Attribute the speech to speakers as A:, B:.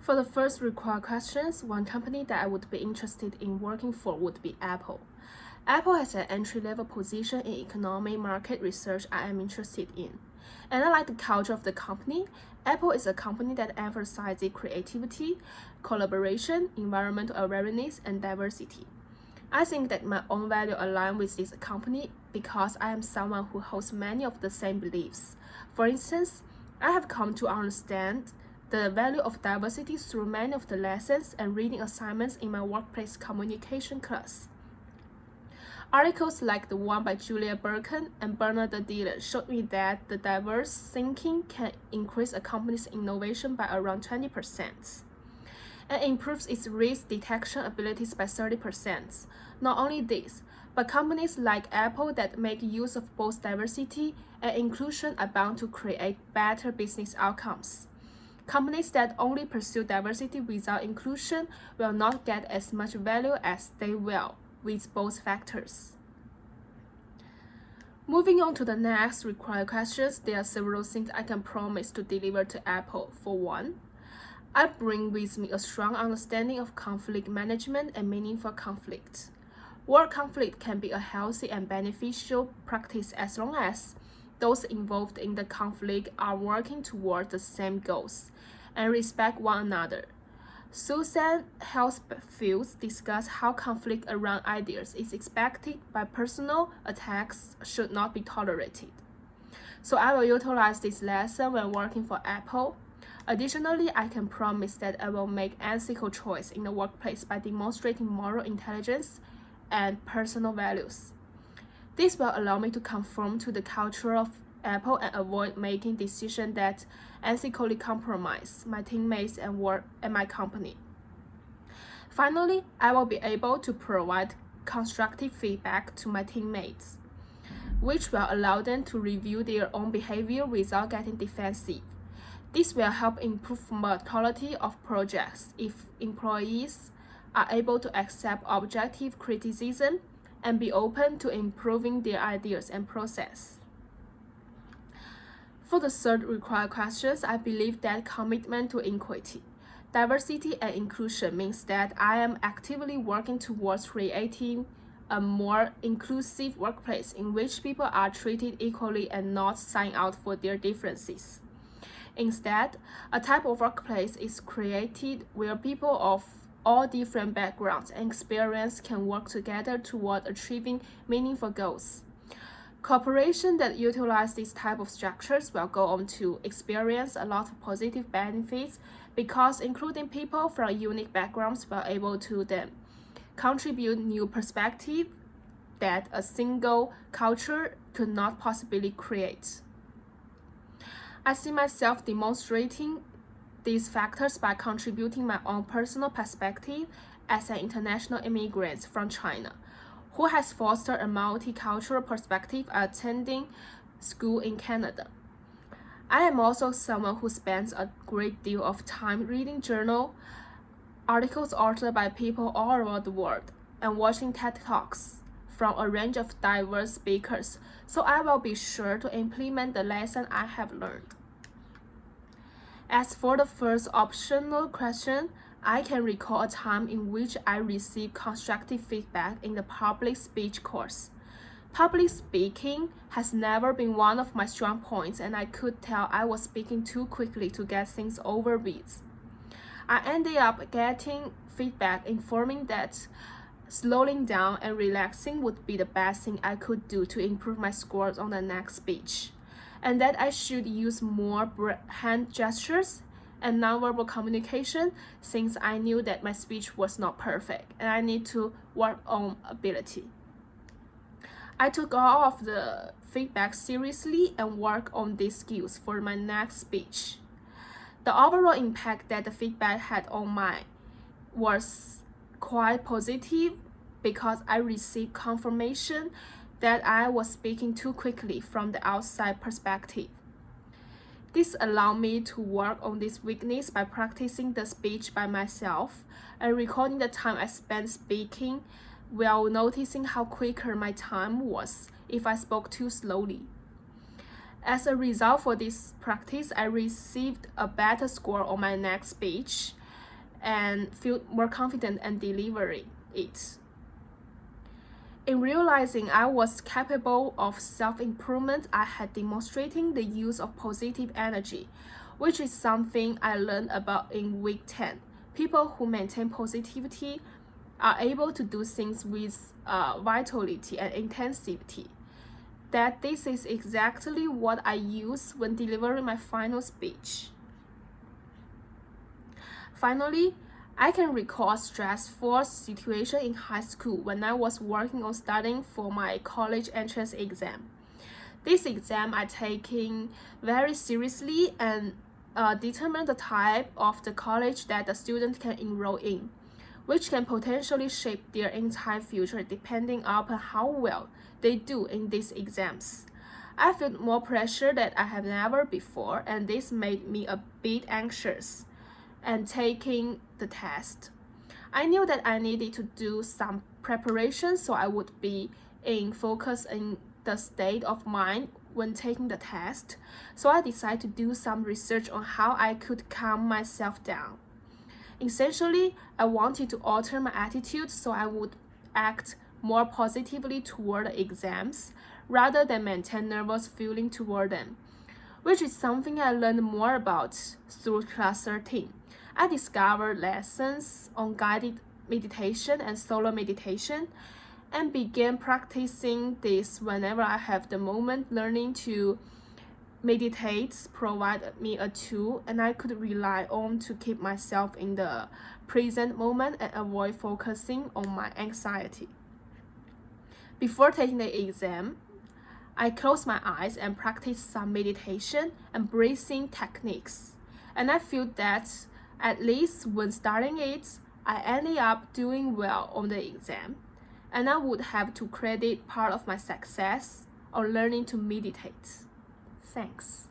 A: For the first required questions, one company that I would be interested in working for would be Apple. Apple has an entry-level position in economic market research I am interested in. And I like the culture of the company. Apple is a company that emphasizes creativity, collaboration, environmental awareness, and diversity. I think that my own values align with this company because I am someone who holds many of the same beliefs. For instance, I have come to understand the value of diversity through many of the lessons and reading assignments in my workplace communication class. Articles like the one by Julia Birkin and Bernard Dillon showed me that the diverse thinking can increase a company's innovation by around 20% and improves its risk detection abilities by 30%. Not only this, but companies like Apple that make use of both diversity and inclusion are bound to create better business outcomes. Companies that only pursue diversity without inclusion will not get as much value as they will with both factors. Moving on to the next required questions, there are several things I can promise to deliver to Apple. For one, I bring with me a strong understanding of conflict management and meaningful conflict. Work conflict can be a healthy and beneficial practice as long as those involved in the conflict are working toward the same goals and respect one another. Susan Helsfield discussed how conflict around ideas is expected, but personal attacks should not be tolerated. So I will utilize this lesson when working for Apple. Additionally, I can promise that I will make ethical choice in the workplace by demonstrating moral intelligence and personal values. This will allow me to conform to the culture of Apple and avoid making decisions that ethically compromise my teammates and work at my company. Finally, I will be able to provide constructive feedback to my teammates, which will allow them to review their own behavior without getting defensive. This will help improve the quality of projects if employees are able to accept objective criticism and be open to improving their ideas and process. For the third required questions, I believe that commitment to equity, diversity, and inclusion means that I am actively working towards creating a more inclusive workplace in which people are treated equally and not sign out for their differences. Instead, a type of workplace is created where people of all different backgrounds and experience can work together toward achieving meaningful goals. Corporations that utilize this type of structures will go on to experience a lot of positive benefits because including people from unique backgrounds will able to then contribute new perspective that a single culture could not possibly create. I see myself demonstrating these factors by contributing my own personal perspective as an international immigrant from China, who has fostered a multicultural perspective attending school in Canada. I am also someone who spends a great deal of time reading journal articles authored by people all over the world and watching TED Talks from a range of diverse speakers, so I will be sure to implement the lesson I have learned. As for the first optional question, I can recall a time in which I received constructive feedback in the public speech course. Public speaking has never been one of my strong points, and I could tell I was speaking too quickly to get things over with. I ended up getting feedback informing that slowing down and relaxing would be the best thing I could do to improve my scores on the next speech, and that I should use more hand gestures and nonverbal communication since I knew that my speech was not perfect and I need to work on ability. I took all of the feedback seriously and worked on these skills for my next speech. The overall impact that the feedback had on mine was quite positive because I received confirmation that I was speaking too quickly from the outside perspective. This allowed me to work on this weakness by practicing the speech by myself and recording the time I spent speaking while noticing how quicker my time was if I spoke too slowly. As a result for this practice, I received a better score on my next speech, and feel more confident and delivering it. In realizing I was capable of self-improvement, I had demonstrating the use of positive energy, which is something I learned about in week 10. People who maintain positivity are able to do things with vitality and intensity. That this is exactly what I use when delivering my final speech. Finally, I can recall a stressful situation in high school when I was working on studying for my college entrance exam. This exam I taking very seriously and determine the type of the college that the student can enroll in, which can potentially shape their entire future depending upon how well they do in these exams. I felt more pressure than I have never before, and this made me a bit anxious and taking the test. I knew that I needed to do some preparation so I would be in focus in the state of mind when taking the test. So I decided to do some research on how I could calm myself down. Essentially, I wanted to alter my attitude so I would act more positively toward the exams rather than maintain nervous feeling toward them, which is something I learned more about through class 13. I discovered lessons on guided meditation and solo meditation and began practicing this whenever I have the moment. Learning to meditate provided me a tool and I could rely on to keep myself in the present moment and avoid focusing on my anxiety. Before taking the exam, I closed my eyes and practiced some meditation and breathing techniques. And I feel that at least when starting it, I ended up doing well on the exam. And I would have to credit part of my success on learning to meditate. Thanks.